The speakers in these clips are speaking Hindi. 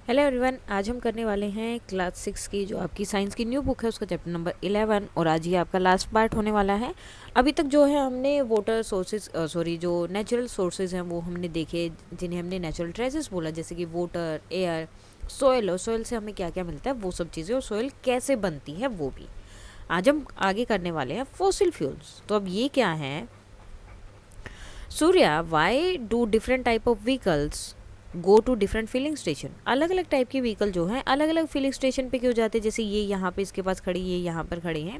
हेलो एवरीवन, आज हम करने वाले हैं क्लास 6 की जो आपकी साइंस की न्यू बुक है उसका चैप्टर नंबर 11 और आज ये आपका लास्ट पार्ट होने वाला है। अभी तक जो है हमने वाटर सोर्सेज जो नेचुरल सोर्सेज हैं वो हमने देखे, जिन्हें हमने नेचुरल ट्रेजेस बोला, जैसे कि वाटर, एयर, सॉइल। और सॉइल से हमें क्या क्या मिलता है वो सब चीज़ें, और सॉइल कैसे बनती है वो भी। आज हम आगे करने वाले हैं फॉसिल फ्यूल्स। तो अब ये क्या है, Surya, why do different type of vehicles go to different filling station. अलग अलग टाइप के व्हीकल जो हैं अलग अलग फिलिंग स्टेशन पे क्यों जाते हैं? जैसे ये यहाँ पे इसके पास खड़ी, ये यहाँ पर खड़े हैं।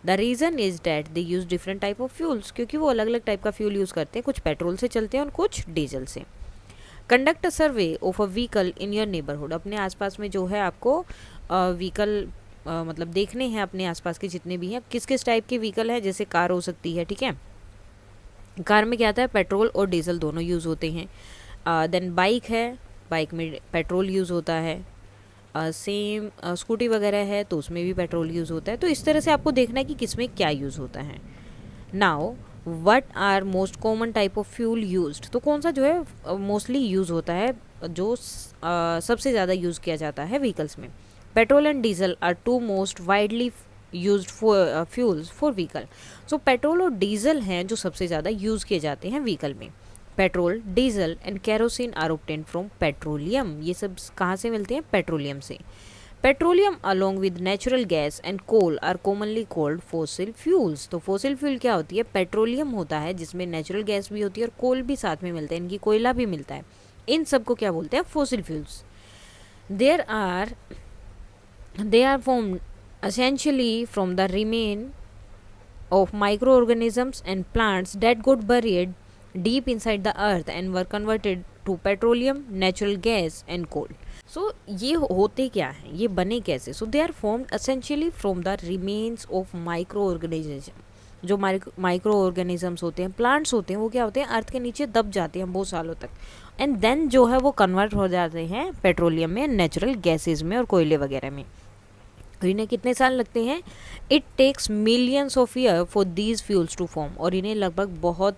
The reason is that they use different type of fuels, क्योंकि वो अलग अलग टाइप का फ्यूल यूज़ करते हैं। कुछ पेट्रोल से चलते हैं और कुछ डीजल से। Conduct a survey of a vehicle in your neighbourhood. अपने आसपास में जो है आपको व्हीकल मतलब देखने हैं अपने आसपास के जितने भी हैं, किस किस टाइप के व्हीकल हैं। जैसे कार हो सकती है, ठीक है। कार में क्या आता है, पेट्रोल और डीजल दोनों यूज़ होते हैं। देन बाइक है, बाइक में पेट्रोल यूज़ होता है। सेम स्कूटी वगैरह है तो उसमें भी पेट्रोल यूज़ होता है। तो इस तरह से आपको देखना है कि किस में क्या यूज़ होता है। Now what are most common type of fuel used. तो कौन सा जो है मोस्टली यूज़ होता है, जो सबसे ज़्यादा यूज़ किया जाता है व्हीकल्स में। Petrol and diesel are two most widely used fuels for vehicle. So petrol और डीजल हैं जो सबसे ज़्यादा यूज़ किए जाते हैं व्हीकल में। Petrol, diesel and kerosene are obtained from petroleum. ये सब कहाँ से मिलते हैं? पेट्रोलियम से। Petroleum along with natural gas and coal are commonly called fossil fuels. तो फॉसिल फ्यूल क्या होती है? पेट्रोलियम होता है जिसमें नेचुरल गैस भी होती है और कोल भी साथ में मिलता है, इनकी कोयला भी मिलता है। इन सब को क्या बोलते हैं? Fossil fuels. There are they are formed essentially from the remain of microorganisms and plants that got buried deep inside the earth and were converted to petroleum, natural gas and coal. So ये होते क्या हैं, ये बने कैसे? So they are formed essentially from the remains of microorganisms. जो माइक्रो ऑर्गेनिजम्स होते हैं, प्लांट्स होते हैं, वो क्या होते हैं? अर्थ के नीचे दब जाते हैं बहुत सालों तक, एंड देन जो है वो कन्वर्ट हो जाते हैं पेट्रोलियम में, नेचुरल गैसेज में और कोयले वगैरह में। तो इन्हें कितने साल लगते हैं? It takes millions of year for these fuels to form. और इन्हें लगभग बहुत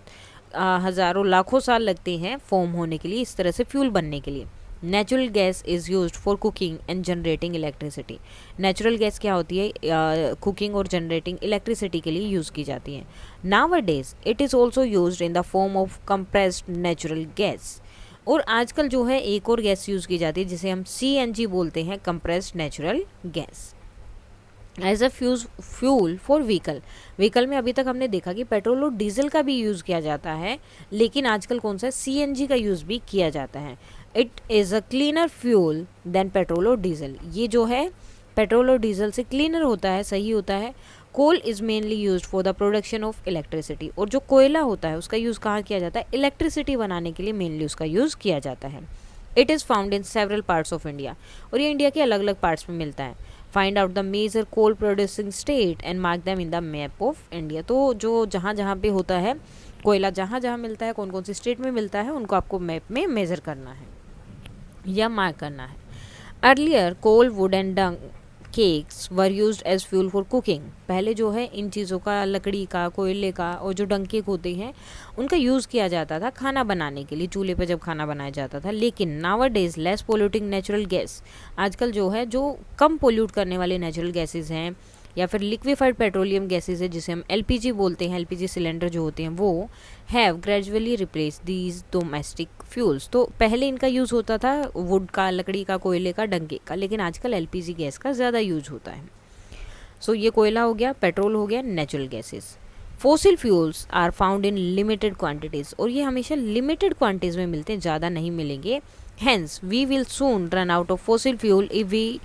हज़ारों लाखों साल लगते हैं फॉर्म होने के लिए, इस तरह से फ्यूल बनने के लिए। Natural gas is used for cooking and generating electricity. Natural gas क्या होती है? कुकिंग और जनरेटिंग इलेक्ट्रिसिटी के लिए यूज़ की जाती है। Nowadays it is also used in the form of compressed natural gas. और आजकल जो है एक और गैस यूज़ की जाती है जिसे हम CNG बोलते हैं, compressed natural gas, as a fuel for vehicle. Vehicle में अभी तक हमने देखा कि पेट्रोल और डीजल का भी यूज़ किया जाता है, लेकिन आजकल कौन सा है? CNG का यूज़ भी किया जाता है। It is a cleaner fuel then petrol और डीजल। ये जो है पेट्रोल और डीजल से क्लीनर होता है, सही होता है। Coal is mainly use for the production of electricity. और जो कोयला होता है उसका यूज़ कहाँ किया जाता है? इलेक्ट्रिसिटी बनाने के लिए मेनली उसका यूज़ किया जाता है। It is found in several parts of India. और ये इंडिया के अलग अलग पार्ट्स में मिलता है। Find out the major coal producing state and mark them in the map of India. तो जो जहाँ जहाँ पे होता है कोयला, जहाँ जहाँ मिलता है, कौन कौन सी स्टेट में मिलता है, उनको आपको मैप में मेजर करना है या मार्क करना है। Earlier coal, wood and dung cakes were used as fuel for cooking. पहले जो है इन चीज़ों का, लकड़ी का, कोयले का और जो डंग केक होते हैं उनका यूज़ किया जाता था खाना बनाने के लिए, चूल्हे पर जब खाना बनाया जाता था। लेकिन nowadays less polluting natural gas, आजकल जो है जो कम पोल्यूट करने वाले नेचुरल गैसेज हैं या फिर लिक्विफाइड पेट्रोलियम गैसेज है जिसे हम LPG बोलते हैं, LPG सिलेंडर जो होते हैं, वो have gradually replace these domestic fuels. तो पहले इनका यूज़ होता था वुड का, लकड़ी का, कोयले का, डंके का, लेकिन आजकल LPG गैस का ज़्यादा यूज होता है। सो ये कोयला हो गया, पेट्रोल हो गया, natural gases. Fossil fuels are found in limited quantities. और ये हमेशा लिमिटेड क्वांटिटीज़ में मिलते हैं, ज़्यादा नहीं मिलेंगे। Hence we will soon run out of fossil fuel if we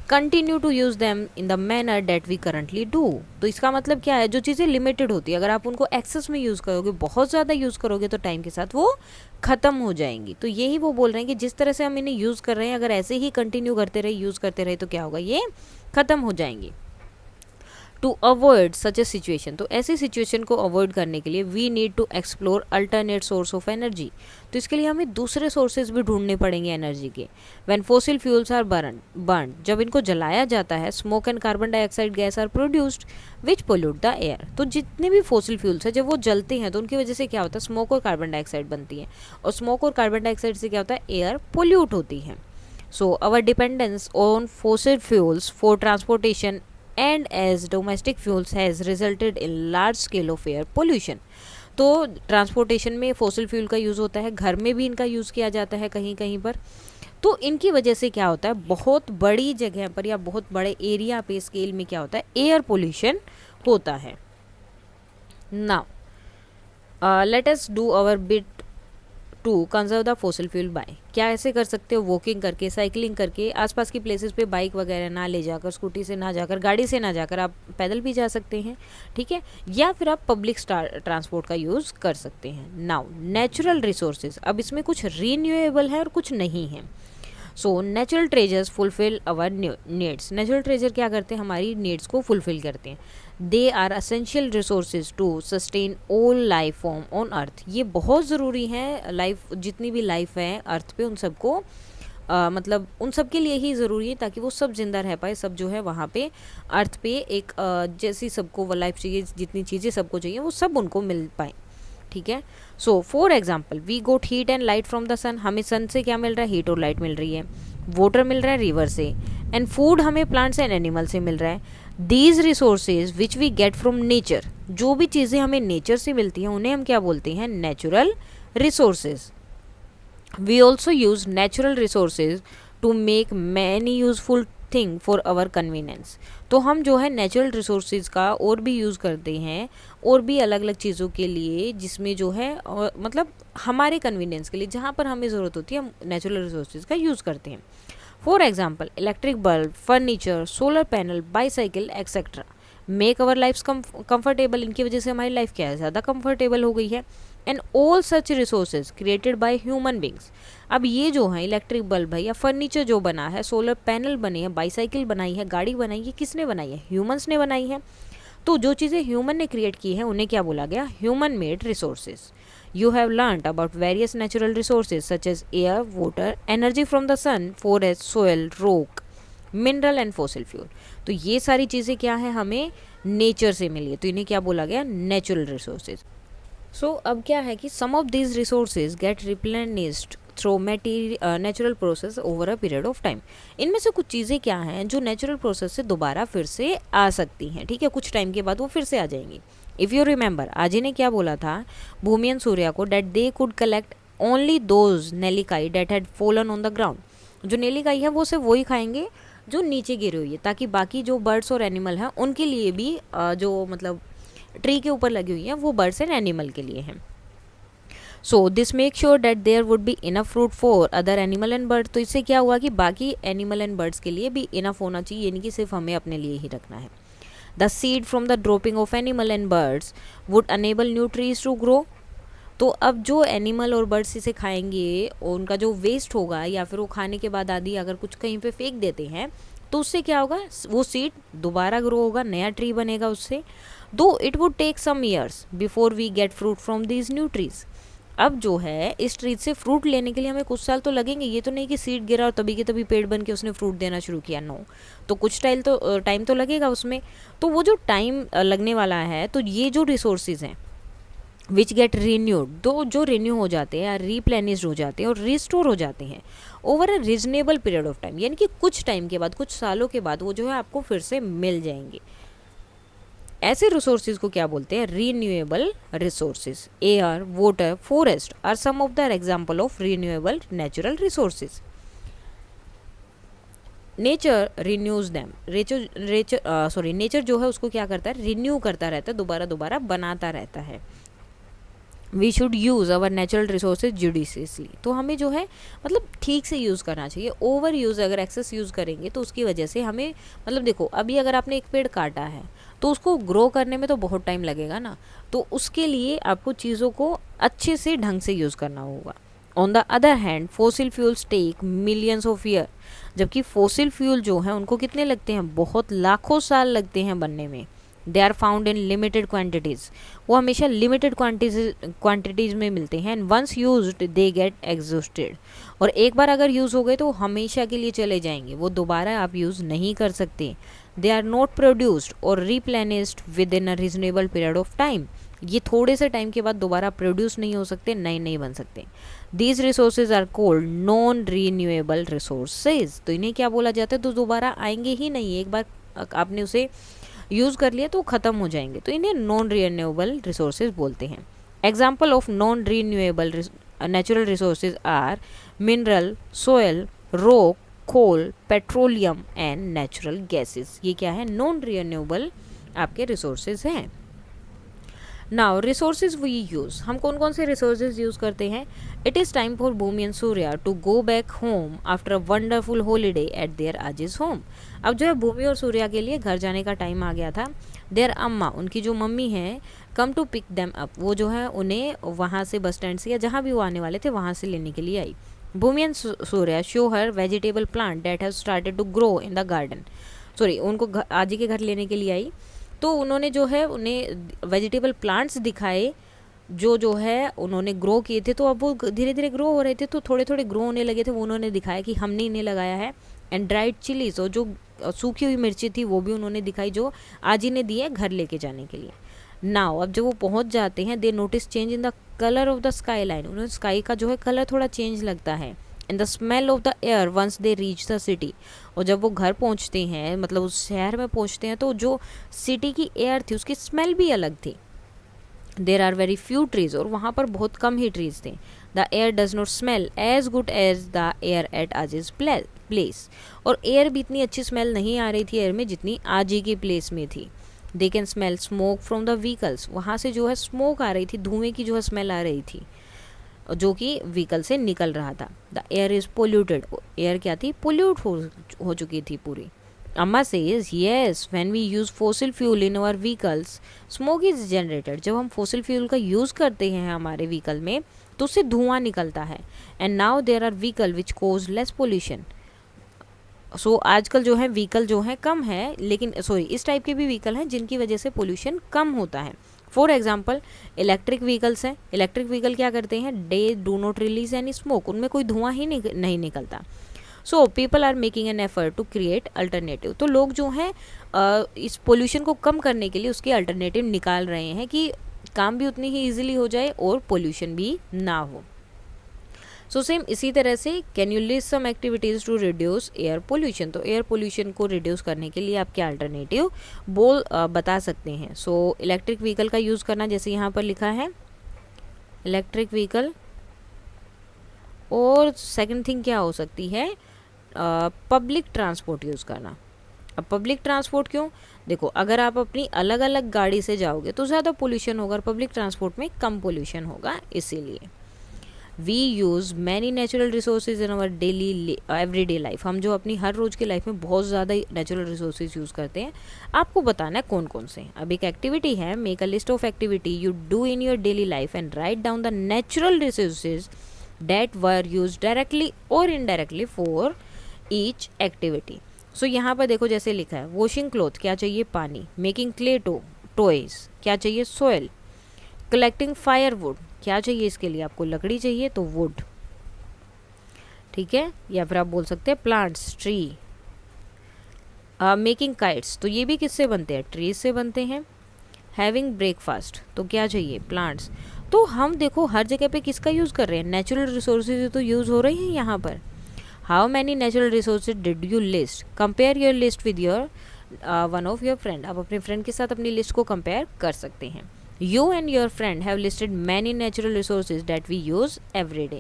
continue to use them in the manner that we currently do. तो इसका मतलब क्या है? जो चीज़ें लिमिटेड होती है, अगर आप उनको एक्सेस में यूज़ करोगे, बहुत ज़्यादा यूज़ करोगे, तो टाइम के साथ वो ख़त्म हो जाएंगी। तो यही वो बोल रहे हैं कि जिस तरह से हम इन्हें यूज़ कर रहे हैं, अगर ऐसे ही कंटिन्यू करते रहे, यूज़ करते रहे, तो क्या होगा? ये ख़त्म हो जाएंगी। To avoid such a situation, तो ऐसी सिचुएशन को अवॉइड करने के लिए we need to explore alternate source of energy. तो इसके लिए हमें दूसरे सोर्सेज भी ढूंढने पड़ेंगे एनर्जी के। When fossil fuels are burn, जब इनको जलाया जाता है, smoke and carbon dioxide gas are produced which pollute the air. तो जितने भी फॉसिल फ्यूल्स हैं, जब वो जलते हैं तो उनकी वजह से क्या होता है? स्मोक और कार्बन डाइऑक्साइड बनती है, और स्मोक और कार्बन डाइऑक्साइड से क्या होता है? एयर पोल्यूट होती है। So our dependence on fossil fuels for transportation and as domestic fuels has resulted in large scale of air pollution. तो ट्रांसपोर्टेशन में फॉसिल फ्यूल का यूज़ होता है, घर में भी इनका यूज़ किया जाता है कहीं कहीं पर। तो इनकी वजह से क्या होता है, बहुत बड़ी जगह पर या बहुत बड़े एरिया पे स्केल में क्या होता है, एयर पोल्यूशन होता है। Now let us do our bit to conserve the fossil fuel by. क्या ऐसे कर सकते हो, वॉकिंग करके, साइकिलिंग करके, आसपास की प्लेसेस पे बाइक वगैरह ना ले जाकर, स्कूटी से ना जाकर, गाड़ी से ना जाकर आप पैदल भी जा सकते हैं, ठीक है, या फिर आप पब्लिक ट्रांसपोर्ट का यूज़ कर सकते हैं। नाउ नेचुरल रिसोर्सेज, अब इसमें कुछ रीन्यूएबल है और कुछ नहीं है। So natural treasures fulfil our needs. Natural treasure क्या करते हैं, हमारी नीड्स को फुलफिल करते हैं। They are essential resources to sustain all life form on earth. ये बहुत ज़रूरी है, लाइफ जितनी भी लाइफ है अर्थ पे उन सबको मतलब उन सब के लिए ही ज़रूरी है, ताकि वो सब जिंदा रह पाए। सब जो है वहाँ पे अर्थ पे एक जैसी सबको वो लाइफ चाहिए, जितनी चीज़ें सबको चाहिए वो सब उनको मिल पाए, ठीक है। So for example we got heat and light from the sun. हमें सन से क्या मिल रहा है, हीट और लाइट मिल रही है। वाटर मिल रहा है रिवर से, एंड फूड हमें प्लांट्स एंड एनिमल से मिल रहा है। These resources which we get from nature, जो भी चीज़ें हमें नेचर से मिलती हैं उन्हें हम क्या बोलते हैं, natural resources. We also use natural resources to make many useful thing for our convenience. तो हम जो है नेचुरल रिसोर्सेज का और भी यूज़ करते हैं, और भी अलग अलग चीज़ों के लिए, जिसमें जो है मतलब हमारे कन्वीनियंस के लिए, जहाँ पर हमें ज़रूरत होती है हम नेचुरल रिसोर्सेज का यूज़ करते हैं। For example electric bulb, furniture, solar panel, bicycle etcetera make our life comfortable. इनकी वजह से हमारी लाइफ क्या है, ज़्यादा कंफर्टेबल हो गई है। And all such resources created by human beings. अब ये जो है इलेक्ट्रिक बल्ब है या फर्नीचर जो बना है, सोलर पैनल बने हैं, बाईसाइकिल बनाई है, गाड़ी बनाई है, किसने बनाई है, ह्यूमंस ने बनाई है। तो जो चीज़ें ह्यूमन ने क्रिएट की है उन्हें क्या बोला गया, human made resources. You have learnt about various natural resources such as air, water, energy from the sun, forest, soil, rock, mineral and fossil fuel. तो ये सारी चीज़ें क्या है, हमें नेचर से मिली है, तो इन्हें क्या बोला गया, नेचुरल रिसोर्सेज। सो अब क्या है कि some of these resources get replenished through natural process over a period of time. इनमें से कुछ चीज़ें क्या हैं जो नेचुरल प्रोसेस से दोबारा फिर से आ सकती हैं, ठीक है, कुछ टाइम के बाद वो फिर से आ जाएंगी। इफ़ यू रिमेंबर, आजी ने क्या बोला था भूमि एंड सूर्या को, that they could collect only those nellikai that had fallen on the ground. जो नेलिकाई है वो सिर्फ वही खाएंगे जो नीचे गिरी हुई है, ताकि बाकी जो बर्ड्स और एनिमल हैं उनके लिए भी जो मतलब ट्री के ऊपर लगी हुई है वो बर्ड्स एंड एनिमल के लिए हैं। So this make sure that there would be enough fruit for other animal and bird. तो इससे क्या हुआ कि बाकी एनिमल एंड बर्ड्स के लिए भी इनफ होना चाहिए, यानी कि सिर्फ हमें अपने लिए ही रखना है। The seed from the dropping of animal and birds would enable new trees to grow. तो अब जो एनिमल और बर्ड्स इसे खाएंगे, उनका जो वेस्ट होगा या फिर वो खाने के बाद आदि अगर कुछ कहीं पे फेंक देते हैं, तो उससे क्या होगा, वो सीड दोबारा ग्रो होगा, नया ट्री बनेगा उससे। Though it would take some years before we get fruit from these new trees. अब जो है इस ट्री से फ्रूट लेने के लिए हमें कुछ साल तो लगेंगे, ये तो नहीं कि सीड गिरा और तभी के तभी पेड़ बन के उसने फ्रूट देना शुरू किया, नो। तो कुछ टाइम तो लगेगा उसमें। तो वो जो टाइम लगने वाला है, तो ये जो रिसोर्सेज हैं विच गेट रीन्यूड, दो जो रिन्यू हो जाते हैं, रीप्लेनिश्ड हो जाते हैं और रिस्टोर हो जाते हैं over a reasonable period of time, यानी कि कुछ टाइम के बाद, कुछ सालों के बाद वो जो है आपको फिर से मिल जाएंगे। ऐसे रिसोर्सेज को क्या बोलते हैं, renewable resources. Air, water, forest are some of the example of renewable natural resources. Nature renews them. Nature जो है उसको क्या करता है, रिन्यू करता रहता है, दोबारा दोबारा बनाता रहता है। We should use our natural resources judiciously. तो हमें जो है मतलब ठीक से यूज़ करना चाहिए। ओवर यूज़, अगर एक्सेस यूज़ करेंगे तो उसकी वजह से हमें मतलब देखो, अभी अगर आपने एक पेड़ काटा है तो उसको ग्रो करने में तो बहुत टाइम लगेगा ना, तो उसके लिए आपको चीज़ों को अच्छे से ढंग से यूज़ करना होगा। On the other hand fossil fuels take millions of year. जबकि फोसिल फ्यूल जो हैं उनको कितने लगते हैं, बहुत लाखों साल लगते हैं बनने में। They are found in limited quantities. वो हमेशा लिमिटेड क्वान्टिटीज़ में मिलते हैं। And once used they get exhausted. और एक बार अगर यूज़ हो गए तो हमेशा के लिए चले जाएंगे, वो दोबारा आप यूज़ नहीं कर सकते। दे आर नॉट प्रोड्यूस्ड और replenished within a reasonable period of time. ये थोड़े से टाइम के बाद दोबारा प्रोड्यूस नहीं हो सकते, नए नहीं बन सकते। These resources are called non renewable resources. तो इन्हें क्या बोला जाता है, तो दोबारा आएंगे ही नहीं, एक बार आपने उसे यूज़ कर लिया तो ख़त्म हो जाएंगे, तो इन्हें नॉन रीन्यूएबल रिसोर्सेज बोलते हैं। Example of non renewable natural resources are mineral, soil, rock, coal, petroleum and natural gases. ये क्या है, नॉन रीन्यूएबल आपके रिसोर्सेज हैं। नाउ रिसोर्सेज वी यूज़, हम कौन कौन से रिसोर्सेज यूज़ करते हैं। It is time for Bhumi and Surya to go back home after a wonderful holiday at their आजिज होम। अब जो है भूमि और सूर्या के लिए घर जाने का टाइम आ गया था। देयर अम्मा, उनकी जो मम्मी है, come to pick them up, वो जो है उन्हें वहाँ से बस स्टैंड से या जहाँ भी वो आने वाले थे वहाँ से लेने के लिए आई। Bhumi and Surya show her vegetable plant that have started to grow in the garden. Sorry, उनको आजी के घर लेने के लिए आई, तो उन्होंने जो है उन्हें वेजिटेबल प्लांट्स दिखाए जो है उन्होंने ग्रो किए थे, तो अब वो धीरे धीरे ग्रो हो रहे थे, तो थोड़े थोड़े ग्रो होने लगे थे, वो उन्होंने दिखाया कि हमने इन्हें लगाया है। एंड ड्राइड चिलीज, और जो सूखी हुई मिर्ची थी वो भी उन्होंने दिखाई, जो आजी ने दी है घर लेके जाने के लिए। नाउ अब जब वो पहुंच जाते हैं, they notice change in the colour of the sky line, उन्हें स्काई का जो है कलर थोड़ा चेंज लगता है। In the smell of the air once they reach the city, और जब वो घर पहुंचते हैं, मतलब उस शहर में पहुंचते हैं, तो जो सिटी की एयर थी उसकी स्मेल भी अलग थी। There are very few trees, और वहाँ पर बहुत कम ही ट्रीज थे। The air does not smell as good as the air at आजिज प्लेस, और एयर भी इतनी अच्छी स्मेल नहीं आ रही थी एयर में जितनी आजी की प्लेस में थी। They can smell smoke from the vehicles, वहाँ से जो है स्मोक आ रही थी, धुएं की जो है स्मेल आ रही थी, जो कि व्हीकल से निकल रहा था। The air is polluted, air क्या थी, पोल्यूट हो चुकी थी पूरी। Amma says yes when we use fossil fuel in our vehicles smoke is generated, जब हम फॉसिल फ्यूल का यूज़ करते हैं हमारे व्हीकल में तो उससे धुआं निकलता है। And now there are vehicle which cause less pollution. So आजकल जो है व्हीकल जो है कम है, लेकिन सॉरी इस टाइप के भी व्हीकल हैं जिनकी वजह से पोल्यूशन कम होता है। फॉर एग्जाम्पल इलेक्ट्रिक व्हीकल्स हैं, इलेक्ट्रिक व्हीकल क्या करते हैं, they do not release any smoke, उनमें कोई धुआं ही नहीं निकलता। So people are making an effort to create alternative, तो लोग जो हैं इस पोल्यूशन को कम करने के लिए उसके अल्टरनेटिव निकाल रहे हैं कि काम भी उतनी ही ईजिली हो जाए और पोल्यूशन भी ना हो। सो सेम इसी तरह से can you list some activities to reduce air pollution, तो एयर पोल्यूशन को रिड्यूस करने के लिए आप क्या अल्टरनेटिव बता सकते हैं। सो इलेक्ट्रिक व्हीकल का यूज़ करना, जैसे यहाँ पर लिखा है इलेक्ट्रिक व्हीकल, और सेकंड थिंग क्या हो सकती है, पब्लिक ट्रांसपोर्ट यूज़ करना। अब पब्लिक ट्रांसपोर्ट क्यों, देखो अगर आप अपनी अलग अलग गाड़ी से जाओगे तो ज़्यादा पोल्यूशन होगा, पब्लिक ट्रांसपोर्ट में कम पोल्यूशन होगा, इसीलिए। We use many natural resources in our daily everyday life, हम जो अपनी हर रोज़ की लाइफ में बहुत ज़्यादा नेचुरल रिसोर्सेज यूज़ करते हैं, आपको बताना है कौन कौन से। अब एक एक्टिविटी है, make a list of activity you do in your daily life and write down the natural resources that were use directly और indirectly for each activity. So यहाँ पर देखो जैसे लिखा है, वॉशिंग क्लॉथ क्या चाहिए, पानी। मेकिंग क्ले टॉयज क्या चाहिए, सोयल। कलेक्टिंग फायरवुड क्या चाहिए, इसके लिए आपको लकड़ी चाहिए तो वुड, ठीक है, या फिर आप बोल सकते हैं प्लांट्स, ट्री। मेकिंग काइट्स, तो ये भी किससे बनते हैं, ट्रीज से बनते हैं। हैविंग ब्रेकफास्ट, तो क्या चाहिए, प्लांट्स। तो हम देखो हर जगह पे किसका यूज़ कर रहे हैं, नेचुरल रिसोर्सेज तो यूज़ हो रही हैं यहाँ पर। How many natural resources did you list, compare your list with your one of your friend, आप अपने फ्रेंड के साथ अपनी लिस्ट को कंपेयर कर सकते हैं। You and your friend have listed many natural resources that we use every day.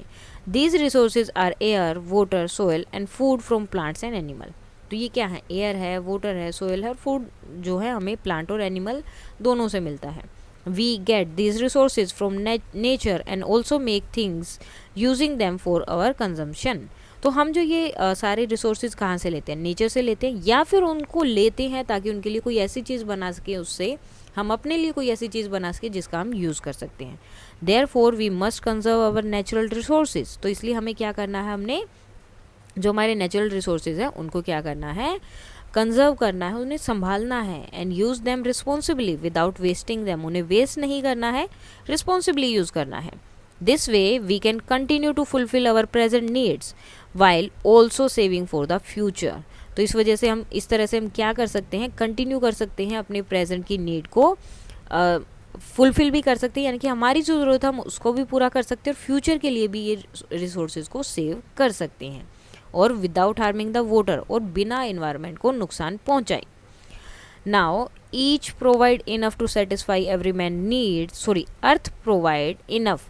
These resources are air, water, soil and food from plants and animal. तो ये क्या है, एयर है, वाटर है, सोयल है, और फूड जो है हमें प्लांट और एनिमल दोनों से मिलता है। We get these resources from nature and also make things using them for our consumption. तो हम जो ये सारे रिसोर्सेज कहाँ से लेते हैं, नेचर से लेते हैं, या फिर उनको लेते हैं ताकि उनके लिए कोई ऐसी चीज़ बना सके, उससे हम अपने लिए कोई ऐसी चीज़ बना सके जिसका हम यूज़ कर सकते हैं। Therefore we must conserve our natural resources, तो इसलिए हमें क्या करना है, हमने जो हमारे नेचुरल रिसोर्सेज हैं उनको क्या करना है, कंजर्व करना है, उन्हें संभालना है। And use them responsibly without wasting them, उन्हें वेस्ट नहीं करना है, रिस्पॉन्सिबली यूज़ करना है। This way we can continue to fulfil our present needs while also saving for the future. तो इस वजह से हम इस तरह से हम क्या कर सकते हैं, कंटिन्यू कर सकते हैं अपने प्रेजेंट की नीड को फुलफिल भी कर सकते हैं, यानी कि हमारी जो ज़रूरत है हम उसको भी पूरा कर सकते हैं और फ्यूचर के लिए भी ये रिसोर्सेज को सेव कर सकते हैं, और विदाउट हार्मिंग द वाटर, और बिना इन्वायरमेंट को नुकसान पहुंचाए. Now each provide enough to satisfy every man need, sorry, earth provide enough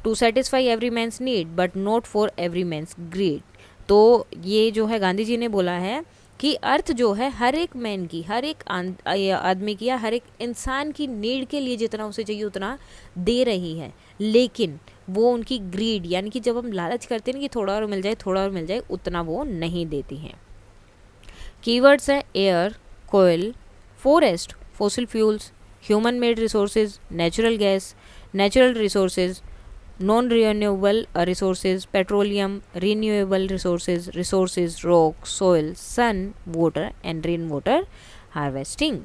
to satisfy every man's need but not for every man's greed. तो ये जो है गांधी जी ने बोला है कि अर्थ जो है हर एक मैन की, हर एक आदमी की, या हर एक इंसान की नीड के लिए जितना उसे चाहिए उतना दे रही है, लेकिन वो उनकी ग्रीड, यानी कि जब हम लालच करते हैं ना कि थोड़ा और मिल जाए, थोड़ा और मिल जाए, उतना वो नहीं देती हैं. कीवर्ड्स है air, coal, forest, fossil fuels, human made resources, natural gas, natural resources, non renewable resources, petroleum, renewable resources, rock, soil, sun, water and rain water harvesting.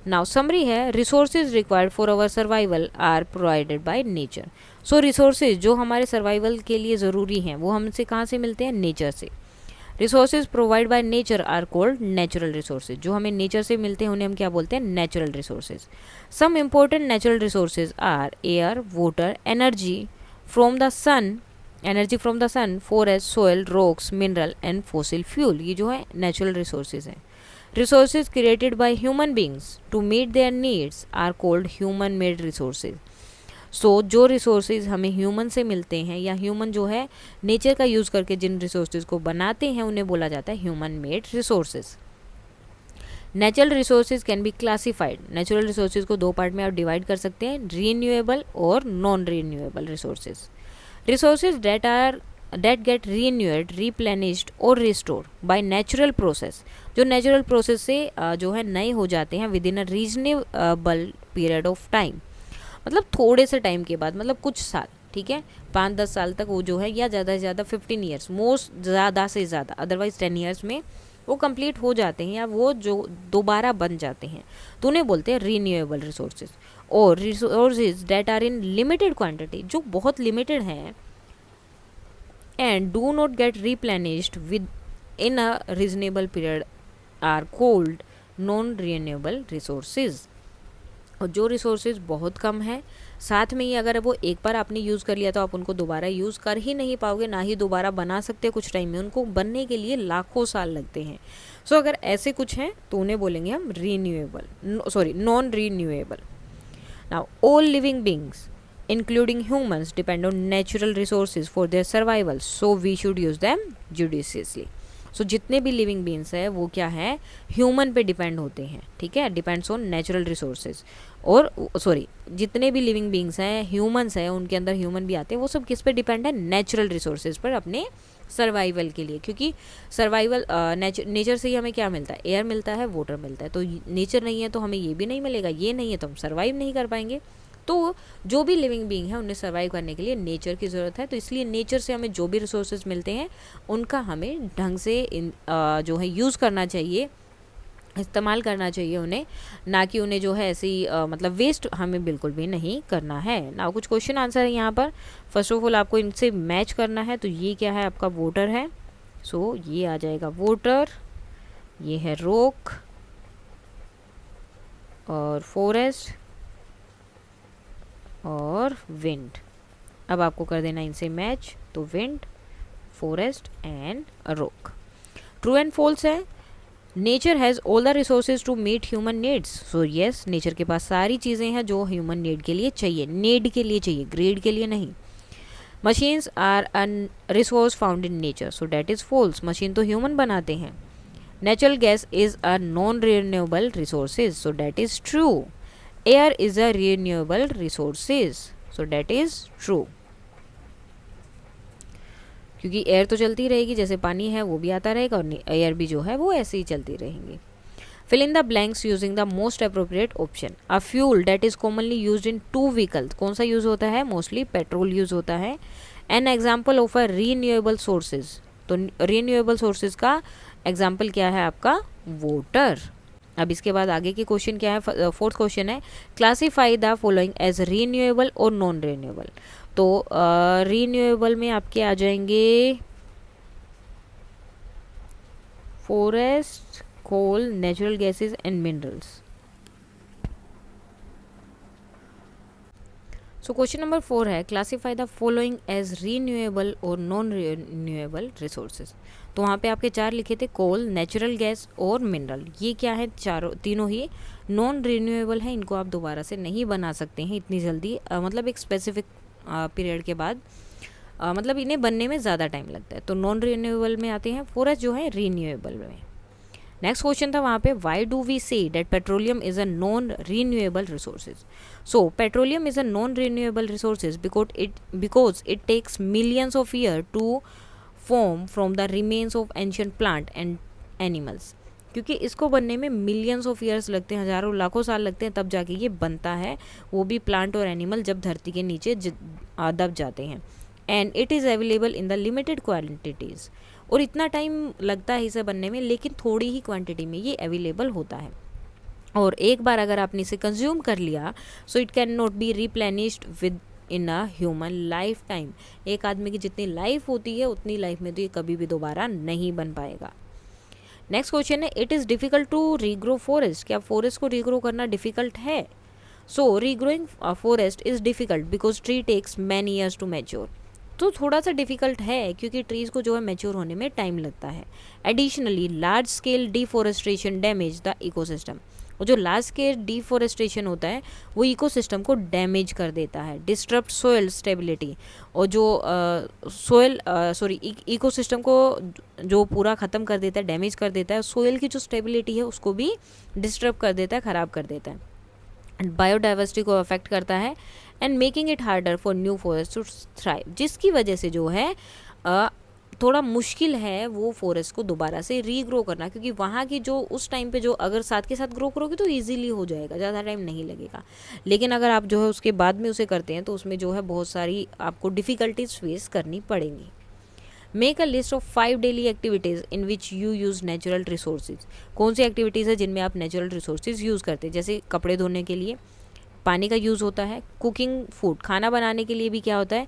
Now summary है, resources required for our survival are provided by nature. So resources जो हमारे सर्वाइवल के लिए ज़रूरी हैं वो हमसे कहाँ से मिलते हैं? नेचर से. Resources provide by nature are called natural resources. जो हमें नेचर से मिलते हैं उन्हें हम क्या बोलते हैं? Natural resources. Some important natural resources are air, water, energy from the sun, forest, soil, rocks, mineral and fossil fuel. ये जो है नेचुरल रिसोर्सेज हैं. Resources created by human beings to meet their needs are called human made resources. So जो रिसोर्सेज हमें ह्यूमन से मिलते हैं, या ह्यूमन जो है नेचर का यूज़ करके जिन रिसोर्सेज को बनाते हैं, उन्हें बोला जाता है human made resources. Natural resources can be classified. Natural resources को दो पार्ट में आप डिवाइड कर सकते हैं, रीन्यूएबल और non renewable resources. Resources that get renewed, replenished और रिस्टोर बाय नेचुरल प्रोसेस. जो नेचुरल प्रोसेस से जो है नए हो जाते हैं within a reasonable period of time. मतलब थोड़े से टाइम के बाद, मतलब कुछ साल, ठीक है, 5-10 साल तक वो जो है, या ज़्यादा से ज़्यादा 15 ईयर्स, मोस्ट ज़्यादा से ज़्यादा, अदरवाइज 10 ईयर्स में वो कंप्लीट हो जाते हैं, या वो जो दोबारा बन जाते हैं, तो उन्हें बोलते हैं रीन्यूएबल रिसोर्सेज. और resources that are in limited quantity, जो बहुत लिमिटेड हैं, and do not get replenished within a reasonable period are called non renewable resources. और जो रिसोर्सेज बहुत कम है, साथ में ही अगर वो एक बार आपने यूज़ कर लिया तो आप उनको दोबारा यूज़ कर ही नहीं पाओगे, ना ही दोबारा बना सकते. कुछ टाइम में उनको बनने के लिए लाखों साल लगते हैं. सो अगर ऐसे कुछ हैं तो उन्हें बोलेंगे हम non renewable. Now all living beings including humans depend on natural resources for their survival, so we should use them judiciously. So जितने भी लिविंग बींग्स हैं वो क्या है? ह्यूमन पे डिपेंड होते हैं, ठीक है, डिपेंड्स ऑन नेचुरल रिसोर्सेज. और जितने भी लिविंग बींग्स हैं, ह्यूमंस हैं, उनके अंदर ह्यूमन भी आते हैं, वो सब किस पे डिपेंड है? नेचुरल रिसोर्सेज पर, अपने सर्वाइवल के लिए. क्योंकि सर्वाइवल नेचर से ही हमें क्या मिलता है? एयर मिलता है, वाटर मिलता है. तो नेचर नहीं है तो हमें ये भी नहीं मिलेगा, ये नहीं है तो हम सर्वाइव नहीं कर पाएंगे. तो जो भी लिविंग बीइंग है उन्हें सर्वाइव करने के लिए नेचर की ज़रूरत है. तो इसलिए नेचर से हमें जो भी रिसोर्सेज मिलते हैं उनका हमें ढंग से जो है यूज़ करना चाहिए, इस्तेमाल करना चाहिए उन्हें, ना कि उन्हें जो है ऐसी मतलब वेस्ट हमें बिल्कुल भी नहीं करना है. ना कुछ क्वेश्चन आंसर है यहाँ पर. फर्स्ट ऑफ ऑल आपको इनसे मैच करना है. तो ये क्या है? आपका वाटर है. सो ये आ जाएगा वाटर, ये है रॉक और फॉरेस्ट और विंड. अब आपको कर देना इनसे मैच. तो wind, forest and rock. True and false है. Nature has all the resources to meet human needs. So yes, nature के पास सारी चीज़ें हैं जो ह्यूमन नीड के लिए चाहिए, नीड के लिए चाहिए, ग्रेड के लिए नहीं. Machines are an resource found in nature. So that is false. Machine तो ह्यूमन बनाते हैं. Natural gas is a non renewable resources. So that is true. Air is a renewable resources. So that is true. क्योंकि एयर तो चलती रहेगी, जैसे पानी है वो भी आता रहेगा, और एयर भी जो है वो ऐसे ही चलती रहेंगी. Fill in the blanks using the most appropriate option. A fuel that is commonly used in 2 vehicles. कौन सा यूज होता है? मोस्टली पेट्रोल यूज होता है. An example of a renewable sources. तो रीन्यूएबल सोर्सेज का एग्जाम्पल क्या है? आपका वाटर. अब इसके बाद आगे के क्वेश्चन क्या है? फोर्थ क्वेश्चन है, classify the following as renewable और नॉन रीन्यूएबल. तो रीन्यूएबल में आपके आ जाएंगे forest, coal, natural gases and minerals. So question number 4 है, classify the following as renewable और नॉन रीन्यूएबल रिसोर्सेज। तो वहाँ पे आपके 4 लिखे थे, कोल, नेचुरल गैस और मिनरल। ये क्या है, चारों तीनों ही नॉन रीन्यूएबल है, इनको आप दोबारा से नहीं बना सकते हैं इतनी जल्दी, मतलब एक स्पेसिफिक पीरियड के बाद, मतलब इन्हें बनने में ज़्यादा टाइम लगता है। तो नॉन रीन्यूएबल में आते हैं, फॉरेस्ट जो है रीन्यूएबल में। नेक्स्ट क्वेश्चन था वहाँ पे, why do we say that petroleum is a non renewable resources. So petroleum is a non renewable resources because it takes millions of year to form from the remains of ancient plant and animals. क्योंकि इसको बनने में मिलियंस ऑफ ईयर्स लगते हैं, हज़ारों लाखों साल लगते हैं, तब जाके ये बनता है, वो भी प्लांट और एनिमल जब धरती के नीचे दब जाते हैं। And it is available in the limited quantities, और इतना टाइम लगता है इसे बनने में, लेकिन थोड़ी ही क्वांटिटी में ये अवेलेबल होता है। और एक बार अगर आपने इसे कंज्यूम कर लिया, so it can not be replenished within a human life time. एक आदमी की जितनी लाइफ होती है उतनी लाइफ में तो ये कभी भी दोबारा नहीं बन पाएगा। नेक्स्ट क्वेश्चन है, it is difficult to regrow forest. क्या फॉरेस्ट को रीग्रो करना डिफ़िकल्ट है? So regrowing forest is difficult because tree takes many years to mature. तो थोड़ा सा डिफ़िकल्ट है क्योंकि ट्रीज़ को जो है मैच्योर होने में टाइम लगता है। Additionally large scale deforestation damage the ecosystem. और जो लार्ज स्केल डिफॉरेस्टेशन होता है वो इकोसिस्टम को डैमेज कर देता है, डिस्टर्ब सोयल स्टेबिलिटी, और जो इकोसिस्टम को जो पूरा ख़त्म कर देता है, डैमेज कर देता है, सोयल की जो स्टेबिलिटी है उसको भी डिस्टर्ब कर देता है, ख़राब कर देता है, एंड बायोडाइवर्सिटी को अफेक्ट करता है, and making it harder for new forest to thrive, जिसकी वजह से जो है थोड़ा मुश्किल है वो फॉरेस्ट को दोबारा से रीग्रो करना, क्योंकि वहाँ की जो उस टाइम पे जो अगर साथ के साथ ग्रो करोगे तो इजीली हो जाएगा, ज़्यादा टाइम नहीं लगेगा। लेकिन अगर आप जो है उसके बाद में उसे करते हैं तो उसमें जो है बहुत सारी आपको डिफ़िकल्टीज फेस करनी पड़ेंगी। Make a list of 5 daily activities in which you use natural resources. कौन सी एक्टिविटीज़ है जिनमें आप नेचुरल रिसोर्सेज यूज़ करते हैं? जैसे कपड़े धोने के लिए पानी का यूज़ होता है, कुकिंग फूड खाना बनाने के लिए भी क्या होता है,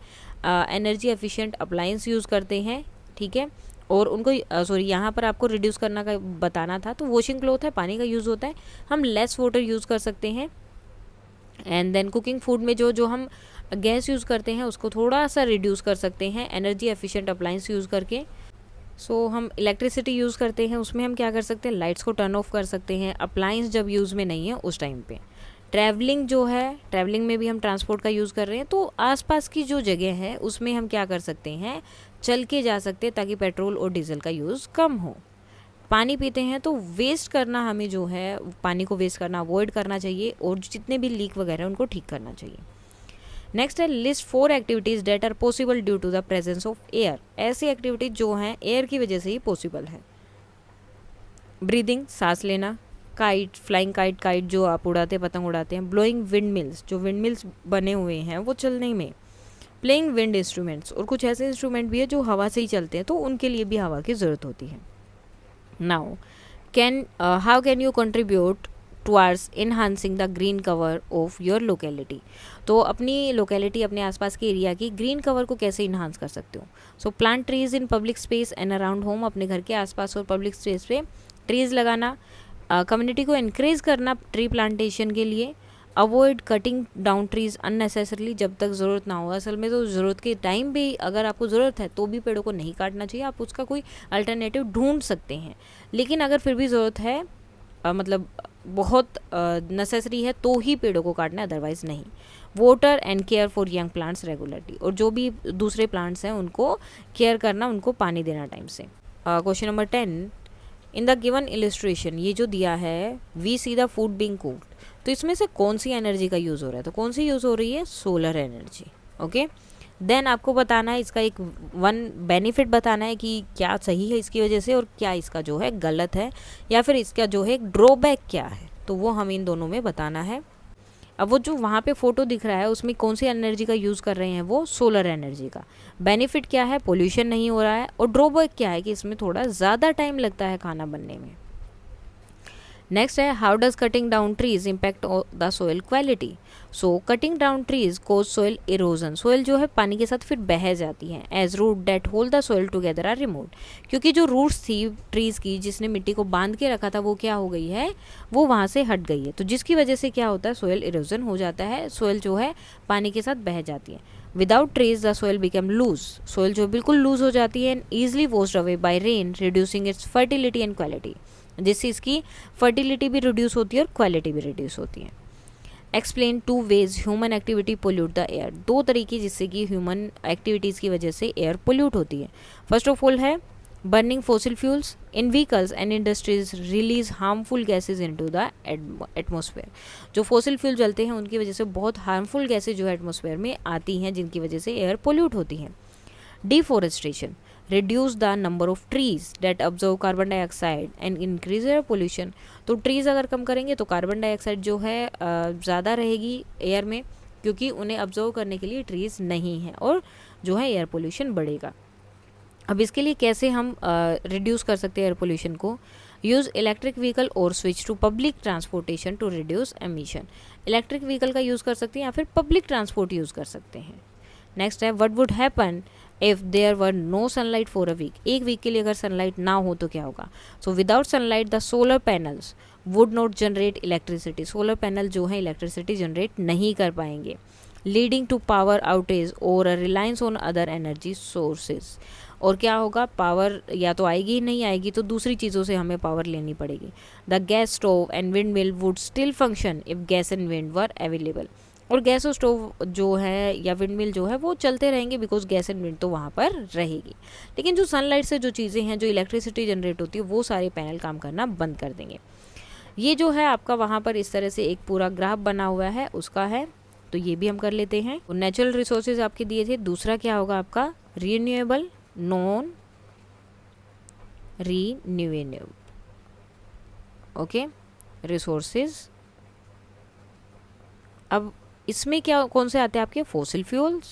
एनर्जी एफिशिएंट अप्लायंस यूज़ करते हैं, ठीक है। और उनको यहाँ पर आपको रिड्यूस करना का बताना था, तो वॉशिंग क्लॉथ है, पानी का यूज़ होता है, हम लेस वाटर यूज़ कर सकते हैं। एंड देन कुकिंग फूड में जो हम गैस यूज़ करते हैं उसको थोड़ा सा रिड्यूस कर सकते हैं एनर्जी एफिशिएंट अप्लायंस यूज़ करके। हम इलेक्ट्रिसिटी यूज़ करते हैं, उसमें हम क्या कर सकते हैं, लाइट्स को टर्न ऑफ कर सकते हैं, अप्लायंस जब यूज़ में नहीं है उस टाइम पे। ट्रैवलिंग जो है, ट्रैवलिंग में भी हम ट्रांसपोर्ट का यूज़ कर रहे हैं, तो आसपास की जो जगह है उसमें हम क्या कर सकते हैं, चल के जा सकते हैं ताकि पेट्रोल और डीजल का यूज़ कम हो। पानी पीते हैं तो वेस्ट करना, हमें जो है पानी को वेस्ट करना अवॉइड करना चाहिए, और जितने भी लीक वगैरह उनको ठीक करना चाहिए। नेक्स्ट है, list 4 activities that are possible due to the presence of air. ऐसी एक्टिविटीज जो हैं एयर की वजह से ही पॉसिबल है। ब्रीदिंग, सांस लेना, काइट, फ्लाइंग काइट जो आप उड़ाते पतंग उड़ाते हैं, ब्लोइंग विंड मिल्स, जो विंड मिल्स बने हुए हैं वो चलने में, प्लेइंग विंड इंस्ट्रूमेंट्स, और कुछ ऐसे इंस्ट्रूमेंट भी है जो हवा से ही चलते हैं तो उनके लिए भी हवा की ज़रूरत होती है। Now how can you contribute towards enhancing the green cover of your locality. तो अपनी लोकेलिटी, अपने आसपास के एरिया की ग्रीन कवर को कैसे इन्हांस कर सकते हो? So plant trees in public space and around home. अपने घर के आसपास और पब्लिक स्पेस पे ट्रीज़ लगाना, कम्युनिटी को इनक्रेज करना ट्री प्लांटेशन के लिए, avoid cutting down trees unnecessarily जब तक ज़रूरत ना हो। असल में तो ज़रूरत के टाइम भी अगर आपको ज़रूरत है तो भी पेड़ों को नहीं काटना चाहिए, आप उसका कोई अल्टरनेटिव ढूंढ सकते हैं। लेकिन अगर फिर भी ज़रूरत है, मतलब बहुत नेसेसरी है तो ही पेड़ों को काटना, अदरवाइज़ नहीं। Water and care for young plants regularly, और जो भी दूसरे प्लांट्स हैं उनको केयर करना, उनको पानी देना टाइम से। Question number 10, in the given illustration, ये जो दिया है, we see the food being cooked, तो इसमें से कौन सी एनर्जी का यूज़ हो रहा है? तो कौन सी यूज़ हो रही है? Solar energy. ओके, देन आपको बताना है इसका एक बेनिफिट बताना है कि क्या सही है इसकी वजह से और क्या इसका जो है गलत है, या फिर इसका जो है ड्रॉबैक क्या है, तो वो हमें इन दोनों में बताना है। अब वो जो वहाँ पे फ़ोटो दिख रहा है उसमें कौन सी एनर्जी का यूज़ कर रहे हैं? वो सोलर एनर्जी का। बेनिफिट क्या है? पोल्यूशन नहीं हो रहा है, और ड्रॉबैक क्या है कि इसमें थोड़ा ज़्यादा टाइम लगता है खाना बनने में। नेक्स्ट है how does cutting down trees impact the soil quality. So cutting down trees cause soil erosion, soil जो है पानी के साथ फिर बह जाती है। As root that hold the soil together are removed, क्योंकि जो रूट्स थी ट्रीज की जिसने मिट्टी को बांध के रखा था वो क्या हो गई है, वो वहाँ से हट गई है। तो जिसकी वजह से क्या होता है, सोइल इरोजन हो जाता है, सोइल जो है पानी के साथ बह जाती है। Without trees the soil become loose, soil जो बिल्कुल लूज हो जाती है and easily washed away by rain reducing its fertility and quality, जिससे इसकी फर्टिलिटी भी रिड्यूस होती है और क्वालिटी भी रिड्यूस होती है। Explain 2 ways human activity pollute the air, 2 तरीके जिससे कि ह्यूमन एक्टिविटीज़ की वजह से एयर पोल्यूट होती है। फर्स्ट ऑफ ऑल है burning fossil fuels in vehicles and industries release harmful gases into the atmosphere. जो फॉसिल फ्यूल जलते हैं उनकी वजह से बहुत हार्मफुल गैसेज जो है एटमॉस्फेयर में आती हैं, जिनकी वजह से एयर पोल्यूट होती है। Deforestation reduce the number of trees that absorb carbon dioxide and increase air pollution। तो ट्रीज़ अगर कम करेंगे तो कार्बन डाइऑक्साइड जो है ज़्यादा रहेगी एयर में, क्योंकि उन्हें अब्जॉर्व करने के लिए ट्रीज़ नहीं हैं और जो है एयर पोल्यूशन बढ़ेगा। अब इसके लिए कैसे हम रिड्यूस कर सकते हैं एयर पोल्यूशन को। यूज़ इलेक्ट्रिक व्हीकल और switch to public transportation to reduce emission, electric vehicle का यूज़ कर सकते हैं या फिर पब्लिक ट्रांसपोर्ट यूज़ कर सकते हैं। नेक्स्ट है what would happen if there were no sunlight for a week, एक वीक के लिए अगर सनलाइट ना हो तो क्या होगा। So without sunlight the solar panels would not generate electricity, solar panel जो है इलेक्ट्रिसिटी जनरेट नहीं कर पाएंगे। लीडिंग टू पावर आउटेज और reliance on other energy sources, और क्या होगा, पावर या तो आएगी ही नहीं आएगी तो दूसरी चीज़ों से हमें पावर लेनी पड़ेगी। The gas stove and wind mill would still function if gas and wind were available, और गैस और स्टोव जो है या विंड मिल जो है वो चलते रहेंगे बिकॉज गैस एंड विंड तो वहाँ पर रहेगी। लेकिन जो सनलाइट से जो चीज़ें हैं, जो इलेक्ट्रिसिटी जनरेट होती है, वो सारे पैनल काम करना बंद कर देंगे। ये जो है आपका वहाँ पर इस तरह से एक पूरा ग्राफ बना हुआ है उसका है, तो ये भी हम कर लेते हैं। नेचुरल रिसोर्सेज आपके दिए थे, दूसरा क्या होगा आपका renewable, non renewable, okay resources. अब इसमें क्या कौन से आते हैं आपके फॉसिल फ्यूल्स,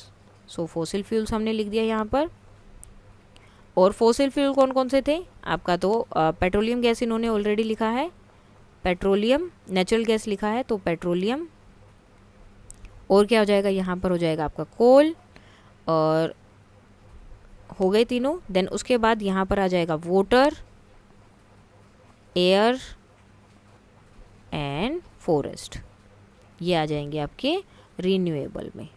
सो फॉसिल फ्यूल्स हमने लिख दिया यहाँ पर। और फॉसिल फ्यूल कौन कौन से थे आपका, तो पेट्रोलियम गैस इन्होंने ऑलरेडी लिखा है, पेट्रोलियम, नेचुरल गैस लिखा है तो पेट्रोलियम, और क्या हो जाएगा यहाँ पर हो जाएगा आपका कोल, और हो गए तीनों। देन उसके बाद यहाँ पर आ जाएगा वाटर, एयर एंड फॉरेस्ट, ये आ जाएंगे आपके रीन्यूएबल में।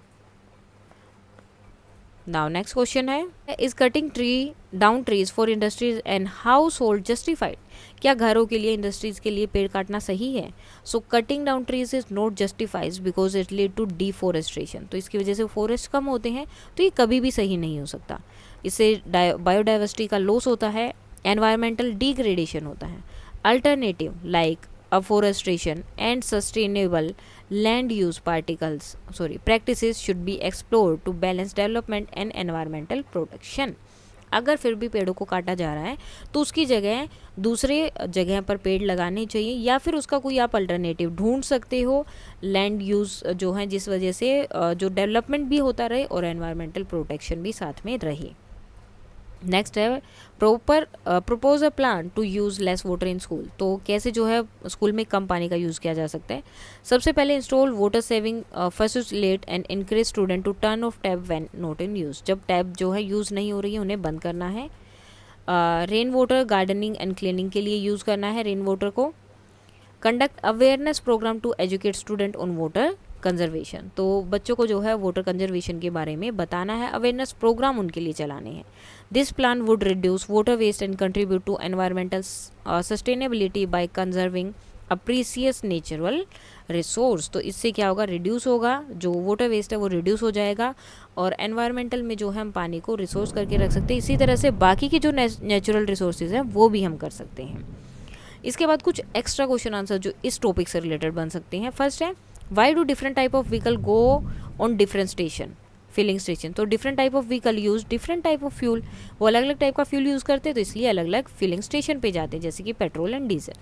नाउ नेक्स्ट क्वेश्चन है is cutting tree down trees for industries and house hold justified, क्या घरों के लिए इंडस्ट्रीज के लिए पेड़ काटना सही है। So cutting down trees is not justifies because it lead to deforestation, तो इसकी वजह से फॉरेस्ट कम होते हैं तो ये कभी भी सही नहीं हो सकता। इससे बायोडाइवर्सिटी का लॉस होता है, एनवायरमेंटल डिग्रेडेशन होता है। Alternative like afforestation and sustainable land use practices should be explored to balance development and environmental protection। अगर फिर भी पेड़ों को काटा जा रहा है तो उसकी जगह दूसरे जगह पर पेड़ लगाने चाहिए, या फिर उसका कोई आप अल्टरनेटिव ढूंढ सकते हो लैंड यूज़ जो है, जिस वजह से जो डेवलपमेंट भी होता रहे और एनवायरमेंटल प्रोटेक्शन भी साथ में रहे। नेक्स्ट है propose a plan to use less water in school, तो कैसे जो है स्कूल में कम पानी का यूज़ किया जा सकता है। सबसे पहले install water saving facilitate and encourage student to turn off tap when not in use, जब टैप जो है यूज़ नहीं हो रही है उन्हें बंद करना है। Rain water gardening and cleaning के लिए यूज़ करना है रेन वाटर को। Conduct awareness programme to educate student on water conservation, तो बच्चों को जो है वाटर कंजर्वेशन के बारे में बताना है, अवेयरनेस प्रोग्राम उनके लिए चलाने हैं। This plan would reduce water waste and contribute to environmental sustainability by conserving a precious natural resource, तो इससे क्या होगा, रिड्यूस होगा, जो वाटर वेस्ट है वो रिड्यूस हो जाएगा और एनवायरमेंटल में जो है हम पानी को रिसोर्स करके रख सकते हैं। इसी तरह से बाकी की जो नेचुरल रिसोर्सेज हैं वो भी हम कर सकते हैं। इसके बाद कुछ एक्स्ट्रा क्वेश्चन आंसर जो इस टॉपिक से रिलेटेड बन सकते हैं। फर्स्ट है why do different type of vehicle go on different station, filling station, तो different type of vehicle use different type of fuel, वो अलग अलग टाइप का फ्यूल यूज़ करते हैं तो इसलिए अलग अलग फिलिंग स्टेशन पे जाते हैं, जैसे कि पेट्रोल एंड डीजल।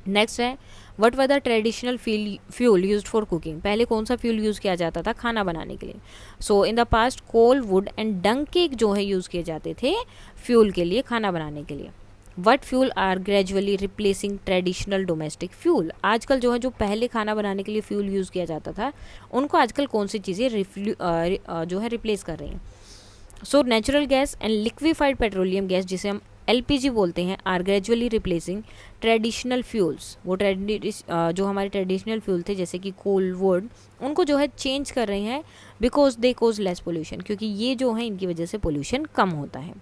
नेक्स्ट है what were the traditional fuel used for cooking, पहले कौन सा फ्यूल यूज़ किया जाता था खाना बनाने के लिए। So in the past coal, wood and dung cake जो है यूज़ किए जाते थे फ्यूल के लिए, खाना बनाने के लिए। What fuel are gradually replacing traditional domestic fuel. आजकल जो है, जो पहले खाना बनाने के लिए फ्यूल यूज़ किया जाता था, उनको आजकल कौन सी चीज़ें जो है रिप्लेस कर रही हैं। So natural gas and liquefied petroleum gas, जिसे हम एलपीजी बोलते हैं, are gradually replacing traditional fuels. वो जो हमारे ट्रेडिशनल फ्यूल थे जैसे कि कोल, वुड, उनको जो है चेंज कर रहे हैं because they cause less pollution, क्योंकि ये जो है इनकी वजह से पोल्यूशन कम होता है।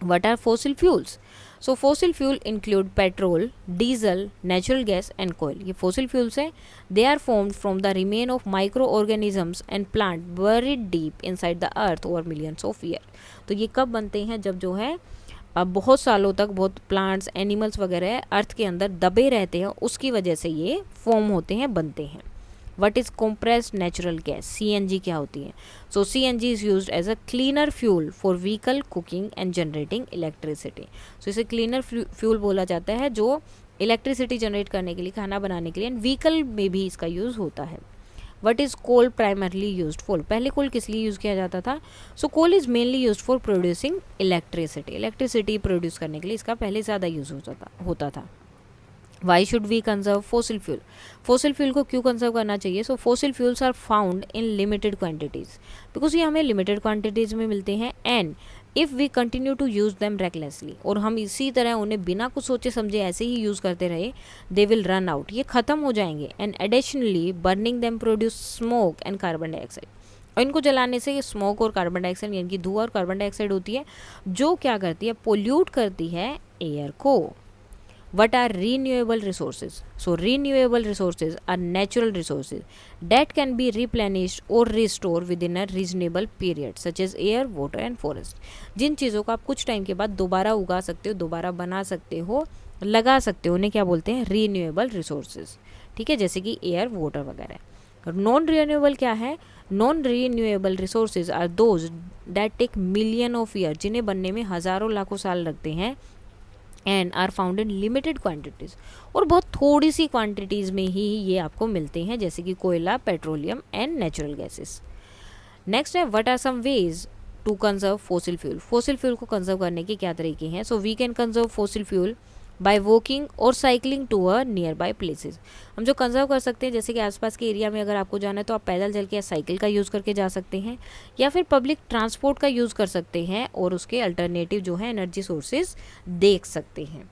What are fossil fuels? So fossil fuel include petrol, diesel, natural gas and coal. ये fossil fuels हैं. They are formed from the remain of microorganisms and plant buried deep inside the earth over millions of years. तो ये कब बनते हैं? जब जो है अब बहुत सालों तक बहुत प्लांट्स, एनिमल्स वगैरह अर्थ के अंदर दबे रहते हैं, उसकी वजह से ये फॉर्म होते हैं, बनते हैं। What is compressed natural gas, CNG क्या होती है? So CNG is use as a cleaner fuel for vehicle cooking and generating electricity. So इसे क्लीनर फ्यूल बोला जाता है, जो इलेक्ट्रिसिटी जनरेट करने के लिए, खाना बनाने के लिए, एंड व्हीकल में भी इसका यूज़ होता है। What is coal primarily use for? पहले कोल किस लिए यूज़ किया जाता था? So coal is mainly use for producing electricity. Electricity produce करने के लिए इसका पहले ज़्यादा यूज़ होता था। Why should we conserve fossil fuel? Fossil fuel को क्यों कंजर्व करना चाहिए? So fossil fuels are found in limited quantities, because ये हमें लिमिटेड क्वांटिटीज़ में मिलते हैं। And if we continue to use them recklessly, और हम इसी तरह उन्हें बिना कुछ सोचे समझे ऐसे ही यूज़ करते रहे, दे विल रन आउट, ये ख़त्म हो जाएंगे। And additionally burning them produce smoke and carbon dioxide. और इनको जलाने से स्मोक और कार्बन डाइऑक्साइड, यानी कि धुआं और कार्बन डाइऑक्साइड होती है, जो क्या करती है? पोल्यूट करती है एयर को। What are renewable resources? So renewable resources are natural resources that can be replenished or restored within a reasonable period, such as air, water and forest. जिन चीज़ों को आप कुछ टाइम के बाद दोबारा उगा सकते हो, दोबारा बना सकते हो, लगा सकते हो, उन्हें क्या बोलते हैं? Renewable resources. ठीक है, जैसे कि एयर, वाटर वगैरह। नॉन रीन्यूएबल क्या है? Non renewable resources are those that take million of year, जिन्हें बनने में हज़ारों लाखों साल लगते हैं, and are found in limited quantities, और बहुत थोड़ी सी क्वांटिटीज़ में ही ये आपको मिलते हैं, जैसे कि कोयला, petroleum and natural gases. Next है, what are some ways to conserve fossil fuel? Fossil fuel को कंजर्व करने के क्या तरीके हैं? So we can conserve fossil fuel by walking और cycling to a nearby places. हम जो कंजर्व कर सकते हैं, जैसे कि आसपास के एरिया में अगर आपको जाना है तो आप पैदल चल के या साइकिल का यूज़ करके जा सकते हैं, या फिर पब्लिक ट्रांसपोर्ट का यूज़ कर सकते हैं, और उसके अल्टरनेटिव जो है एनर्जी सोर्सेज देख सकते हैं।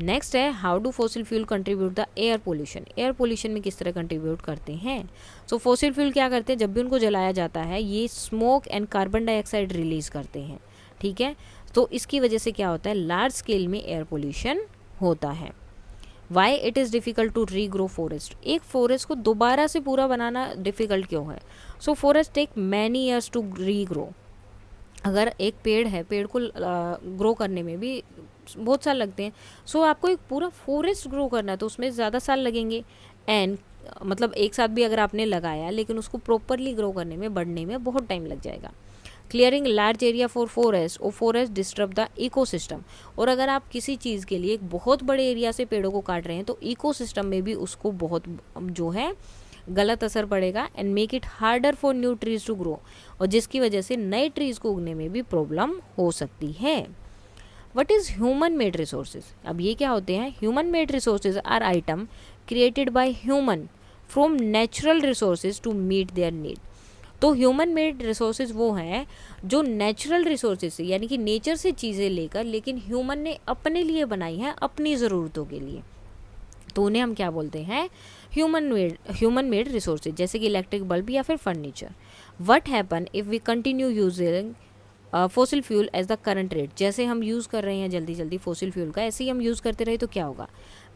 नेक्स्ट है, how do fossil fuel contribute the air pollution? Air pollution में किस तरह कंट्रीब्यूट करते हैं? सो फोसिल फ्यूल क्या करते हैं? जब भी उनको जलाया जाता है, ये smoke and carbon dioxide release करते हैं। ठीक है, तो इसकी वजह से क्या होता है? लार्ज स्केल में एयर पोल्यूशन होता है। Why it is difficult to regrow forest? एक फॉरेस्ट को दोबारा से पूरा बनाना डिफ़िकल्ट क्यों है? So forest take many years to regrow. अगर एक पेड़ है, पेड़ को ग्रो करने में भी बहुत साल लगते हैं। सो आपको एक पूरा फॉरेस्ट ग्रो करना है तो उसमें ज़्यादा साल लगेंगे। एंड मतलब एक साथ भी अगर आपने लगाया, लेकिन उसको प्रॉपरली ग्रो करने में, बढ़ने में बहुत टाइम लग जाएगा। Clearing large area for forest, और फॉरेस्ट डिस्टर्ब द इकोसिस्टम। और अगर आप किसी चीज़ के लिए एक बहुत बड़े एरिया से पेड़ों को काट रहे हैं, तो इकोसिस्टम में भी उसको बहुत जो है गलत असर पड़ेगा। And make it harder for new trees to grow, और जिसकी वजह से नए ट्रीज़ को उगने में भी प्रॉब्लम हो सकती है। What is human made resources? अब ये क्या होते हैं? Human made resources are item created by human from natural resources to meet their need. तो ह्यूमन मेड रिसोर्सेज वो हैं जो नेचुरल रिसोर्सेज से, यानी कि नेचर से चीज़ें लेकर, लेकिन ह्यूमन ने अपने लिए बनाई हैं, अपनी ज़रूरतों के लिए, तो उन्हें हम क्या बोलते हैं? ह्यूमन मेड रिसोर्सेज, जैसे कि इलेक्ट्रिक बल्ब या फिर furniture. What happen if we continue using fossil fuel as the current rate? जैसे हम यूज़ कर रहे हैं जल्दी जल्दी फोसिल फ्यूल का, ऐसे ही हम यूज़ करते रहे तो क्या होगा?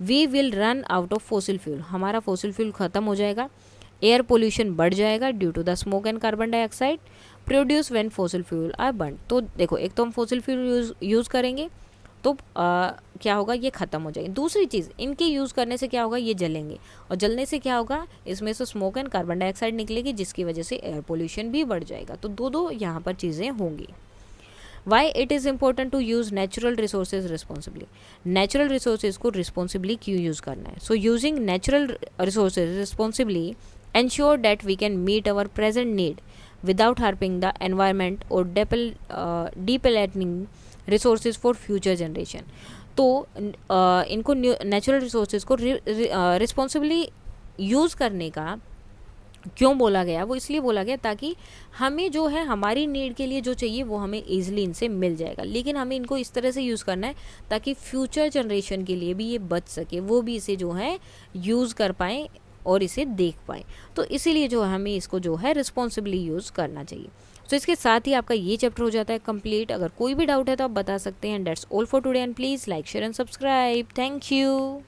We will run out of fossil fuel, हमारा फोसिल फ्यूल ख़त्म हो जाएगा। एयर पोल्यूशन बढ़ जाएगा due to the smoke and carbon dioxide produce when fossil fuel are burn. तो देखो, एक तो हम फोसिल फ्यूल यूज़ करेंगे तो क्या होगा? ये ख़त्म हो जाएगी। दूसरी चीज़, इनके यूज़ करने से क्या होगा? ये जलेंगे, और जलने से क्या होगा? इसमें से स्मोक एंड कार्बन डाइऑक्साइड निकलेगी, जिसकी वजह से एयर पोल्यूशन भी बढ़ जाएगा। तो दो यहाँ पर चीज़ें होंगी। Why it is important to use natural resources responsibly? Natural resources को रिस्पॉन्सिबली क्यों यूज़ करना है? So using natural resources responsibly ensure that we can meet our present need without harming the environment or depleting resources for future generation. तो इनको नेचुरल रिसोर्सेज को रिस्पॉन्सिबली यूज़ करने का क्यों बोला गया, वो इसलिए बोला गया ताकि हमें जो है हमारी नीड के लिए जो चाहिए वो हमें ईजिली इनसे मिल जाएगा, लेकिन हमें इनको इस तरह से यूज़ करना है ताकि फ्यूचर जनरेशन के लिए भी ये बच सके, वो भी इसे जो है यूज़ कर पाएँ और इसे देख पाएँ। तो इसीलिए जो है हमें इसको जो है रिस्पॉन्सिबली यूज़ करना चाहिए। तो इसके साथ ही आपका ये चैप्टर हो जाता है कंप्लीट। अगर कोई भी डाउट है तो आप बता सकते हैं। That's all for today and please like share and subscribe. Thank you.